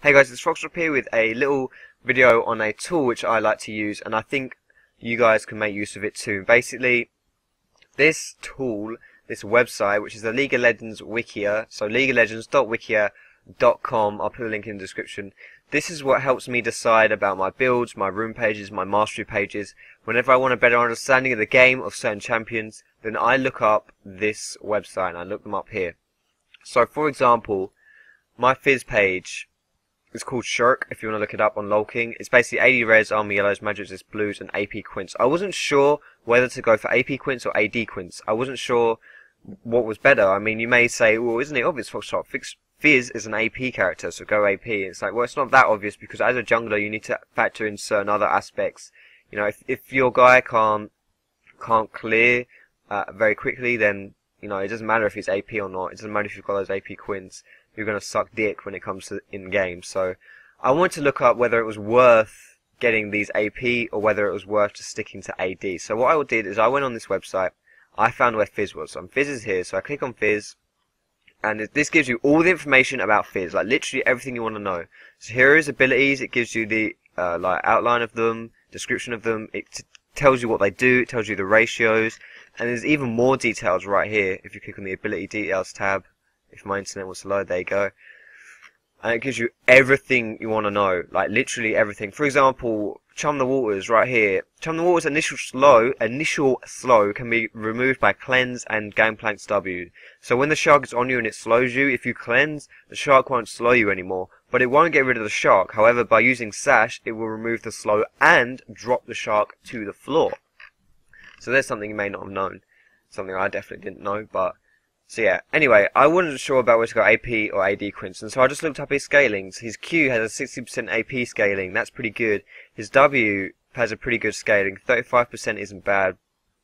Hey guys, it's Foxdrop here with a little video on a tool which I like to use, and I think you guys can make use of it too. Basically, this tool, this website, which is the League of Legends Wikia, so leagueoflegends.wikia.com, I'll put a link in the description. This is what helps me decide about my builds, my room pages, my mastery pages. Whenever I want a better understanding of the game of certain champions, then I look up this website and I look them up here. So for example, my Fizz page, it's called Shirk, if you want to look it up on LOL-King. It's basically 80 reds, army yellows, magic resist blues, and AP quints. I wasn't sure whether to go for AP quints or AD quints. I wasn't sure what was better. I mean, you may say, well, isn't it obvious, Foxtrot? Fizz is an AP character, so go AP. It's like, well, it's not that obvious, because as a jungler, you need to factor in certain other aspects. You know, if your guy can't clear very quickly, then, you know, it doesn't matter if he's AP or not. It doesn't matter if you've got those AP quints. You're going to suck dick when it comes to in-game. So I wanted to look up whether it was worth getting these AP or whether it was worth just sticking to AD. So what I did is I went on this website, I found where Fizz was. So Fizz is here, so I click on Fizz, and this gives you all the information about Fizz, like literally everything you want to know. So here are his abilities, it gives you the like outline of them, description of them, it tells you what they do, it tells you the ratios, and there's even more details right here if you click on the ability details tab. If my internet was slow, there you go. And it gives you everything you want to know, like literally everything. For example, Chum the Waters right here. Chum the Waters initial slow can be removed by cleanse and Gangplank's W. So when the shark is on you and it slows you, if you cleanse, the shark won't slow you anymore. But it won't get rid of the shark. However, by using Sash, it will remove the slow and drop the shark to the floor. So there's something you may not have known. Something I definitely didn't know, but... So yeah, anyway, I wasn't sure about where to go, AP or AD quints, and so I just looked up his scalings. His Q has a 60% AP scaling, that's pretty good. His W has a pretty good scaling, 35% isn't bad,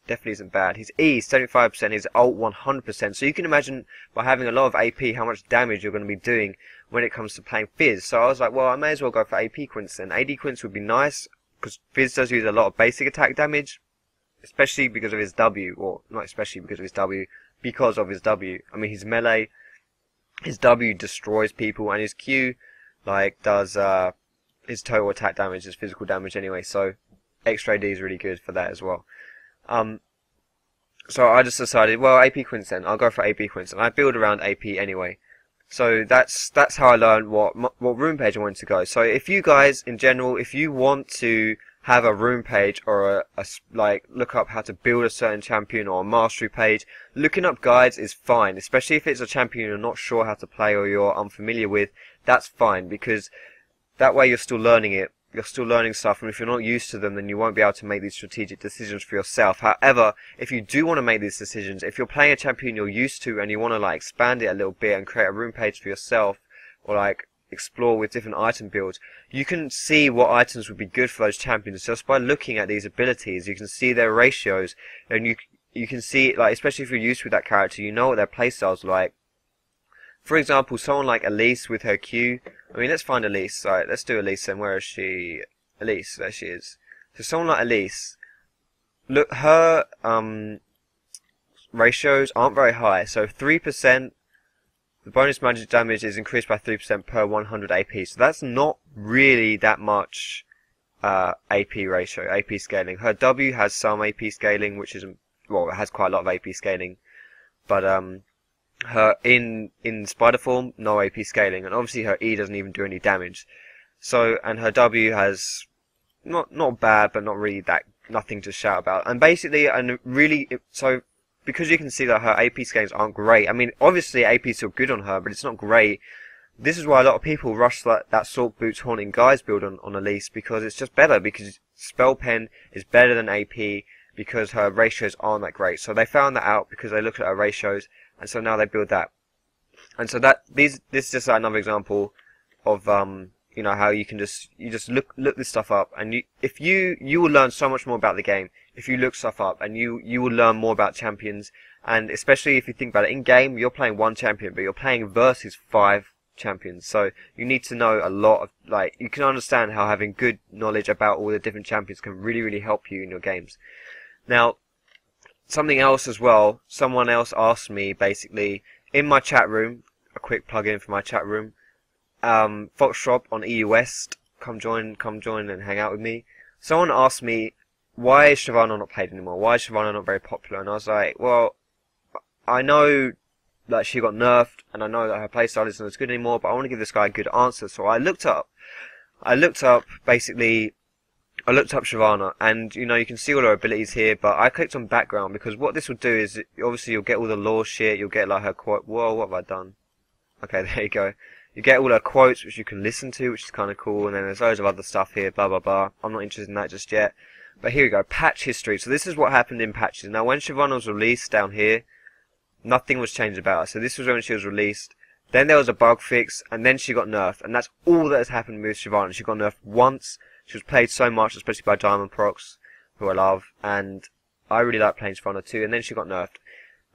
definitely isn't bad. His E, 75%, his ult 100%, so you can imagine by having a lot of AP how much damage you're going to be doing when it comes to playing Fizz. So I was like, well, I may as well go for AP quints then. AD quints would be nice, because Fizz does use a lot of basic attack damage, especially because of his W, or not especially because of his W, because of his W. I mean, his melee, his W destroys people, and his Q, like, does, his total attack damage, his physical damage anyway, so extra AD is really good for that as well. So I just decided, well, AP quints then, I'll go for AP quints, and I build around AP anyway. So that's how I learned what room page I wanted to go. So if you guys, in general, if you want to have a room page or like look up how to build a certain champion or a mastery page, looking up guides is fine, especially if it's a champion you're not sure how to play or you're unfamiliar with. That's fine, because that way you're still learning it, you're still learning stuff, and if you're not used to them, then you won't be able to make these strategic decisions for yourself. However, if you do want to make these decisions, if you're playing a champion you're used to and you want to like expand it a little bit and create a room page for yourself, or like explore with different item builds, you can see what items would be good for those champions just by looking at these abilities. You can see their ratios, and you can see, like, especially if you're used with that character, you know what their playstyle's like. For example, someone like Elise with her Q. I mean, let's find Elise. Alright, let's do Elise then. Where is she? Elise, there she is. So someone like Elise, look, her ratios aren't very high. So 3%. The bonus magic damage is increased by 3% per 100 AP, so that's not really that much AP ratio, AP scaling. Her W has some AP scaling, which is, well, it has quite a lot of AP scaling, but her in spider form, no AP scaling, and obviously her E doesn't even do any damage. So, and her W has not bad, but not really nothing to shout about. And basically, so. Because you can see that her AP scalings aren't great. I mean, obviously AP is still good on her, but it's not great. This is why a lot of people rush that Sork Boots Haunting Guys build on Elise, because it's just better, because Spell Pen is better than AP, because her ratios aren't that great. So they found that out because they looked at her ratios, and so now they build that. And so this is just another example of, you know, how you just look this stuff up, and you will learn so much more about the game if you look stuff up, and you will learn more about champions. And especially if you think about it, in game you're playing one champion, but you're playing versus 5 champions, so you need to know a lot of, like, you can understand how having good knowledge about all the different champions can really help you in your games. Now, something else as well, someone else asked me basically in my chat room, a quick plug in for my chat room, Foxdrop on EU West, come join and hang out with me. Someone asked me, why is Shyvana not played anymore? Why is Shyvana not very popular? And I was like, well, I know that she got nerfed, and I know that her playstyle isn't as good anymore, but I want to give this guy a good answer. So I looked up Shyvana, and you can see all her abilities here, but I clicked on background because what this will do is, obviously you'll get all the lore shit, you'll get like her quote, whoa, what have I done? Okay, there you go. You get all her quotes, which you can listen to, which is kind of cool, and then there's loads of other stuff here, blah blah blah. I'm not interested in that just yet. But here we go, patch history. So this is what happened in patches. Now when Shyvana was released down here, nothing was changed about her. So this was when she was released. Then there was a bug fix, and then she got nerfed. And that's all that has happened with Shyvana. She got nerfed once. She was played so much, especially by Diamond Procs, who I love. And I really like playing Shyvana too. And then she got nerfed.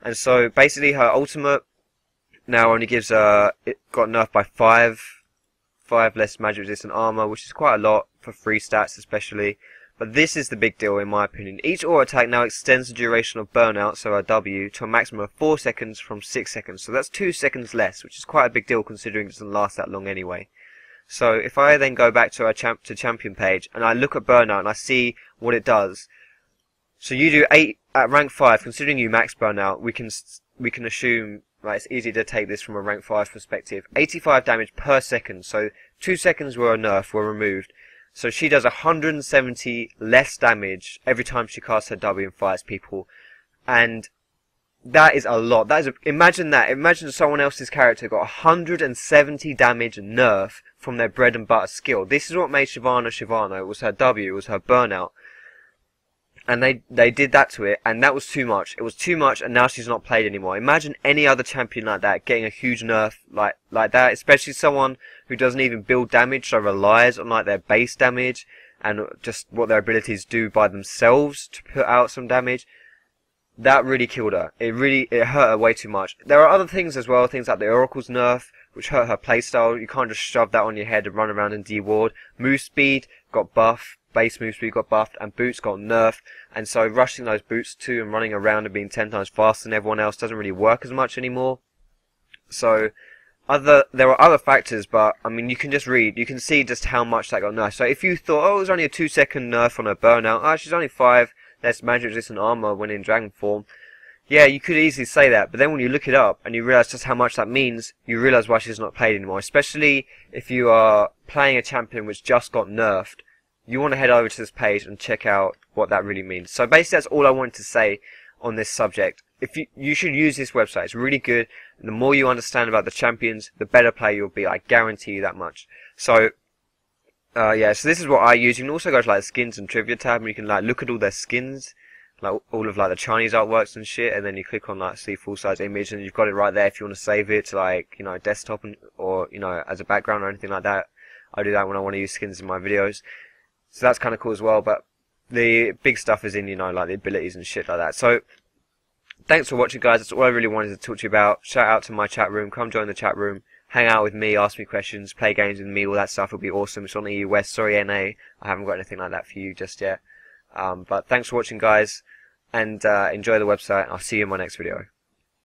And so basically her ultimate now only gives it got nerfed by 5 less magic resistant armor, which is quite a lot for free stats especially. But this is the big deal in my opinion. Each auto attack now extends the duration of burnout, so a W, to a maximum of 4 seconds from 6 seconds. So that's 2 seconds less, which is quite a big deal considering it doesn't last that long anyway. So if I then go back to our champion page and I look at burnout and I see what it does. So you do 8 at rank 5, considering you max burnout, we can assume, right, it's easy to take this from a rank 5 perspective. 85 damage per second, so 2 seconds were removed. So she does 170 less damage every time she casts her W and fires people. And that is a lot. Imagine that. Imagine someone else's character got 170 damage nerf from their bread and butter skill. This is what made Shyvana. It was her W, it was her burnout. And they did that to it, and that was too much. It was too much, and now she's not played anymore. Imagine any other champion like that getting a huge nerf like that, especially someone who doesn't even build damage, so relies on like their base damage and just what their abilities do by themselves to put out some damage. That really killed her. It hurt her way too much. There are other things as well, things like the Oracle's nerf, which hurt her playstyle. You can't just shove that on your head and run around and de-ward. Move speed got buffed. Base move speed got buffed, and boots got nerfed, and so rushing those boots too and running around and being 10 times faster than everyone else doesn't really work as much anymore. So there are other factors, but I mean you can just read, you can see just how much that got nerfed. So if you thought, oh, it was only a 2-second nerf on her burnout, oh, she's only 5 less magic resistant armor when in dragon form. Yeah, you could easily say that, but then when you look it up and you realize just how much that means, you realize why she's not played anymore, especially if you are playing a champion which just got nerfed. You want to head over to this page and check out what that really means. So basically that's all I wanted to say on this subject. If you should use this website, it's really good. And the more you understand about the champions, the better player you'll be. I guarantee you that much. So yeah, so this is what I use. You can also go to like the skins and trivia tab, and you can like look at all their skins, like all of like the Chinese artworks and shit, and then you click on like see full size image, and you've got it right there if you want to save it to like desktop or as a background or anything like that. I do that when I want to use skins in my videos. So that's kind of cool as well, but the big stuff is in, like the abilities and shit like that. So, thanks for watching, guys. That's all I really wanted to talk to you about. Shout out to my chat room. Come join the chat room. Hang out with me, ask me questions, play games with me, all that stuff will be awesome. It's on EU West. Sorry, NA. I haven't got anything like that for you just yet. But thanks for watching, guys, and enjoy the website. I'll see you in my next video.